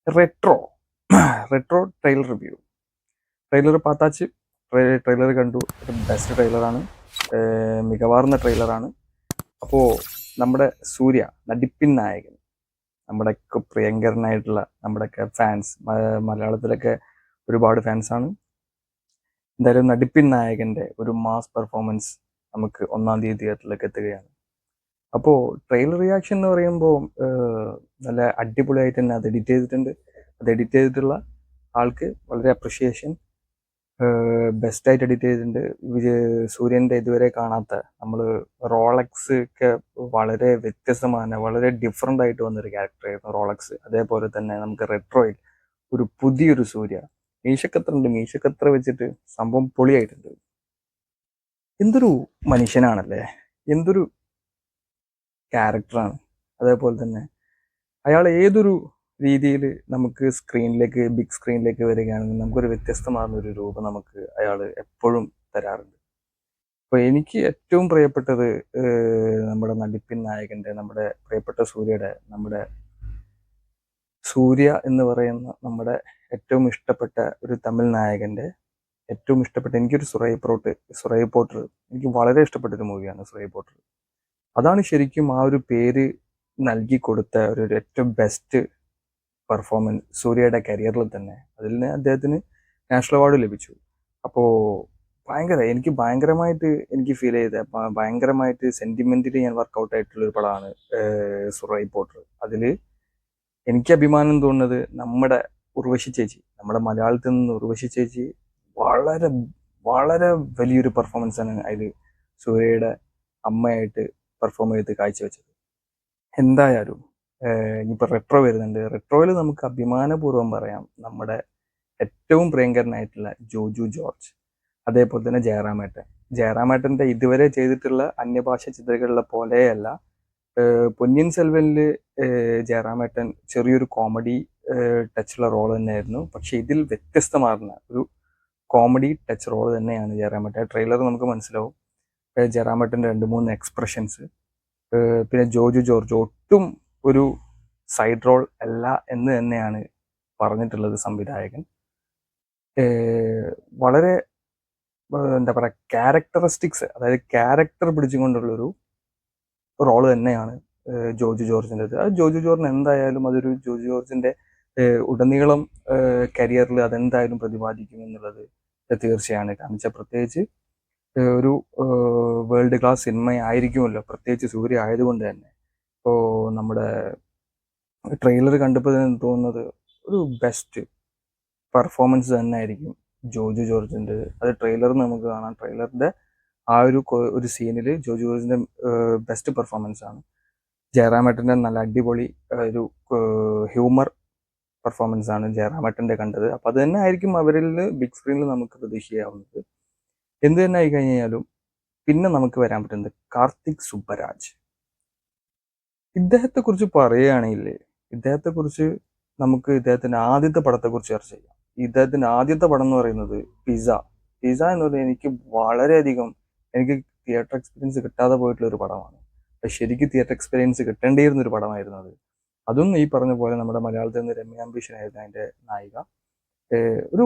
Retro Retro trailer review. Trailer പാത്താച്ച് trailer കണ്ടു. ഒരു ബെസ്റ്റ് ട്രെയിലറാണ്, മികവാർന്ന ട്രെയിലറാണ്. അപ്പോൾ നമ്മുടെ സൂര്യ നടിപ്പിൻ നായകൻ, നമ്മുടെയൊക്കെ പ്രിയങ്കരനായിട്ടുള്ള നമ്മുടെയൊക്കെ ഫാൻസ്, മലയാളത്തിലൊക്കെ ഒരുപാട് ഫാൻസാണ്. എന്തായാലും നടിപ്പിൻ നായകൻ്റെ ഒരു മാസ് പെർഫോമൻസ് നമുക്ക് 1-ാം തീയതി തിയേറ്ററിലേക്ക് എത്തുകയാണ്. അപ്പോൾ ട്രെയിലർ റിയാക്ഷൻ എന്ന് പറയുമ്പോൾ നല്ല അടിപൊളിയായിട്ട് തന്നെ അത് എഡിറ്റ് ചെയ്തിട്ടുണ്ട്. അത് എഡിറ്റ് ചെയ്തിട്ടുള്ള ആൾക്ക് വളരെ അപ്രിഷിയേഷൻ. ബെസ്റ്റായിട്ട് എഡിറ്റ് ചെയ്തിട്ടുണ്ട്. സൂര്യൻ്റെ ഇതുവരെ കാണാത്ത, നമ്മൾ റോളക്സ് ഒക്കെ വളരെ വ്യത്യസ്തമാണ്, വളരെ ഡിഫറെൻ്റ് ആയിട്ട് വന്നൊരു ക്യാരക്ടറായിരുന്നു റോളക്സ്. അതേപോലെ തന്നെ നമുക്ക് റെട്രോയിൽ ഒരു പുതിയൊരു സൂര്യ, മീശക്കത്ര വെച്ചിട്ട് സംഭവം പൊളിയായിട്ടുണ്ട്. എന്തൊരു മനുഷ്യനാണല്ലേ, എന്തൊരു ക്യാരക്ടറാണ്. അതേപോലെ തന്നെ അയാൾ ഏതൊരു രീതിയിൽ നമുക്ക് സ്ക്രീനിലേക്ക്, ബിഗ് സ്ക്രീനിലേക്ക് വരികയാണെങ്കിൽ നമുക്കൊരു വ്യത്യസ്തമാർന്ന ഒരു രൂപം നമുക്ക് അയാൾ എപ്പോഴും തരാറുണ്ട്. അപ്പോൾ എനിക്ക് ഏറ്റവും പ്രിയപ്പെട്ടത് നമ്മുടെ നടിപ്പിൻ നായകൻ്റെ, നമ്മുടെ പ്രിയപ്പെട്ട സൂര്യയുടെ, നമ്മുടെ സൂര്യ എന്ന് പറയുന്ന നമ്മുടെ ഏറ്റവും ഇഷ്ടപ്പെട്ട ഒരു തമിഴ് നായകൻ്റെ ഏറ്റവും ഇഷ്ടപ്പെട്ട എനിക്കൊരു സുറൈ പോട്ടർ എനിക്ക് വളരെ ഇഷ്ടപ്പെട്ട ഒരു മൂവിയാണ് സുറൈ പോട്ടർ. അതാണ് ശരിക്കും ആ ഒരു പേര് നൽകി കൊടുത്ത ഒരു ഏറ്റവും ബെസ്റ്റ് പെർഫോമൻസ് സൂര്യയുടെ കരിയറിൽ തന്നെ. അതിൽ നിന്ന് അദ്ദേഹത്തിന് നാഷണൽ അവാർഡ് ലഭിച്ചു. അപ്പോൾ എനിക്ക് ഭയങ്കരമായിട്ട് എനിക്ക് ഫീൽ ചെയ്ത, ഭയങ്കരമായിട്ട് സെൻറ്റിമെൻ്റലി ഞാൻ വർക്കൗട്ട് ആയിട്ടുള്ളൊരു പടമാണ് സുറൈ പോട്ടർ. അതിൽ എനിക്ക് അഭിമാനം തോന്നുന്നത് നമ്മുടെ ഉർവശി ചേച്ചി, നമ്മുടെ മലയാളത്തിൽ നിന്ന് ഉർവശി ചേച്ചി വളരെ വളരെ വലിയൊരു പെർഫോമൻസാണ് അതിൽ സൂര്യയുടെ അമ്മയായിട്ട് പെർഫോം ചെയ്ത് കാഴ്ചവെച്ചത്. എന്തായാലും ഇനിയിപ്പോൾ റെട്രോ വരുന്നുണ്ട്. റെട്രോയിൽ നമുക്ക് അഭിമാനപൂർവ്വം പറയാം, നമ്മുടെ ഏറ്റവും പ്രിയങ്കരനായിട്ടുള്ള ജോജു ജോർജ്, അതേപോലെ തന്നെ ജയറാമേട്ടൻ്റെ ഇതുവരെ ചെയ്തിട്ടുള്ള അന്യഭാഷ ചിത്രങ്ങളിലെ പോലെയല്ല. പൊന്നിയിൻ സെൽവനിൽ ജയറാമേട്ടൻ ചെറിയൊരു കോമഡി ടച്ചുള്ള റോൾ തന്നെയായിരുന്നു. പക്ഷെ ഇതിൽ വ്യത്യസ്തമാർന്ന ഒരു കോമഡി ടച്ച് റോൾ തന്നെയാണ് ജയറാമേട്ടൻ. ട്രെയിലർ നമുക്ക് മനസ്സിലാവും ജയറാമേട്ടൻ്റെ 2-3 എക്സ്പ്രഷൻസ്. പിന്നെ ജോജു ജോർജ് ഒട്ടും ഒരു സൈഡ് റോൾ അല്ല എന്ന് തന്നെയാണ് പറഞ്ഞിട്ടുള്ളത് സംവിധായകൻ. വളരെ എന്താ പറയുക, ക്യാരക്ടറിസ്റ്റിക്സ്, അതായത് ക്യാരക്ടർ പിടിച്ചുകൊണ്ടുള്ളൊരു റോള് തന്നെയാണ് ജോജു ജോർജിൻ്റെത്. അത് ജോജു ജോർജിന് എന്തായാലും അതൊരു ജോജു ജോർജിൻ്റെ ഉടനീളം കരിയറിൽ അതെന്തായാലും പ്രതിപാദിക്കും എന്നുള്ളത് തീർച്ചയാണ്. കാരണം വെച്ചാൽ പ്രത്യേകിച്ച് ഒരു വേൾഡ് ക്ലാസ് സിനിമയായിരിക്കുമല്ലോ, പ്രത്യേകിച്ച് സൂര്യ ആയതുകൊണ്ട് തന്നെ. ഇപ്പോൾ നമ്മുടെ ട്രെയിലർ കണ്ടപ്പോൾ തോന്നുന്നത് ഒരു ബെസ്റ്റ് പെർഫോമൻസ് തന്നെ ആയിരിക്കും ജോജു ജോർജിൻ്റെ. അത് ട്രെയിലറിൽ നമുക്ക് കാണാം. ട്രെയിലറിൻ്റെ ആ ഒരു സീനിൽ ജോജു ജോർജിൻ്റെ ബെസ്റ്റ് പെർഫോമൻസ് ആണ്. ജയറാമേട്ടൻ്റെ നല്ല അടിപൊളി ഒരു ഹ്യൂമർ പെർഫോമൻസ് ആണ് ജയറാമേട്ടൻ്റെ കണ്ടത്. അപ്പോൾ അത് തന്നെ ആയിരിക്കും അവരിൽ ബിഗ് സ്ക്രീനിൽ നമുക്ക് പ്രതീക്ഷിക്കാവുന്നത്. എന്ത് തന്നെ ആയി കഴിഞ്ഞാലും പിന്നെ നമുക്ക് വരാൻ പറ്റുന്നത് കാർത്തിക് സുബ്ബരാജ്. ഇദ്ദേഹത്തെക്കുറിച്ച് പറയുകയാണെങ്കിൽ ഇദ്ദേഹത്തെക്കുറിച്ച് നമുക്ക് ഇദ്ദേഹത്തിൻ്റെ ആദ്യത്തെ പടത്തെക്കുറിച്ച് ചർച്ച ചെയ്യാം. ഇദ്ദേഹത്തിൻ്റെ ആദ്യത്തെ പടം എന്ന് പറയുന്നത് പിസ്സ എന്ന് പറയുന്നത് എനിക്ക് വളരെയധികം തിയേറ്റർ എക്സ്പീരിയൻസ് കിട്ടാതെ പോയിട്ടുള്ള ഒരു പടമാണ്. ശരിക്കും തിയേറ്റർ എക്സ്പീരിയൻസ് കിട്ടേണ്ടിയിരുന്ന ഒരു പടമായിരുന്നു അത്. അതും ഈ പറഞ്ഞ പോലെ നമ്മുടെ മലയാളത്തിൽ നിന്ന് രമ്യ അംബീഷനായിരുന്നു അതിൻ്റെ നായിക. ഒരു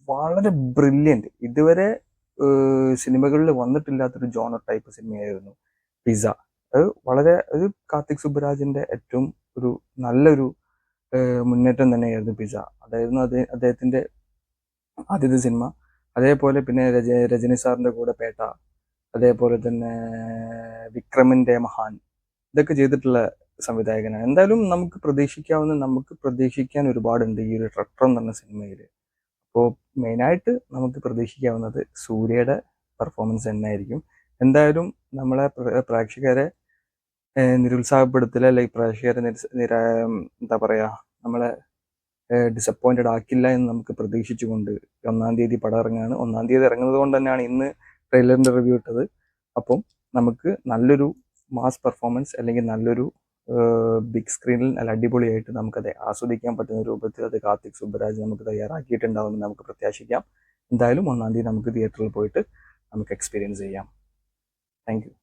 വളരെ ബ്രില്യൻറ്റ്, ഇതുവരെ സിനിമകളിൽ വന്നിട്ടില്ലാത്തൊരു ജോണർ ടൈപ്പ് സിനിമയായിരുന്നു പിസ്സ. അത് കാർത്തിക് സുബ്ബരാജിൻ്റെ ഏറ്റവും ഒരു നല്ലൊരു മുന്നേറ്റം തന്നെയായിരുന്നു പിസ്സ. അതായിരുന്നു അദ്ദേഹത്തിൻ്റെ ആദ്യത്തെ സിനിമ. അതേപോലെ പിന്നെ രജനി സാറിൻ്റെ കൂടെ പേട്ട, അതേപോലെ തന്നെ വിക്രമിൻ്റെ മഹാൻ, ഇതൊക്കെ ചെയ്തിട്ടുള്ള സംവിധായകനാണ്. എന്തായാലും നമുക്ക് പ്രതീക്ഷിക്കാൻ ഒരുപാടുണ്ട് ഈ ഒരു റെട്രോ എന്ന് പറഞ്ഞ സിനിമയിൽ. അപ്പോൾ മെയിനായിട്ട് നമുക്ക് പ്രതീക്ഷിക്കാവുന്നത് സൂര്യയുടെ പെർഫോമൻസ് തന്നെയായിരിക്കും. എന്തായാലും നമ്മളെ പ്രേക്ഷകരെ നിരുത്സാഹപ്പെടുത്തില്ല, അല്ലെങ്കിൽ പ്രേക്ഷകരെ എന്താ പറയുക, നമ്മളെ ഡിസപ്പോയിൻറ്റഡ് ആക്കില്ല എന്ന് നമുക്ക് പ്രതീക്ഷിച്ചുകൊണ്ട് 1-ാം തീയതി പടം ഇറങ്ങുകയാണ്. 1-ാം തീയതി ഇറങ്ങുന്നത് കൊണ്ട് തന്നെയാണ് ഇന്ന് ട്രെയിലറിൻ്റെ റിവ്യൂ ഇട്ടത്. അപ്പം നമുക്ക് നല്ലൊരു മാസ് പെർഫോമൻസ്, അല്ലെങ്കിൽ നല്ലൊരു ബിഗ് സ്ക്രീനിൽ നല്ല അടിപൊളിയായിട്ട് നമുക്കത് ആസ്വദിക്കാൻ പറ്റുന്ന രൂപത്തിൽ അത് കാർത്തിക് സുബ്ബരാജ് നമുക്ക് തയ്യാറാക്കിയിട്ടുണ്ടാവുമെന്ന് നമുക്ക് പ്രത്യാശിക്കാം. എന്തായാലും 1-ാം തീയതി നമുക്ക് തിയേറ്ററിൽ പോയിട്ട് നമുക്ക് എക്സ്പീരിയൻസ് ചെയ്യാം. Thank you.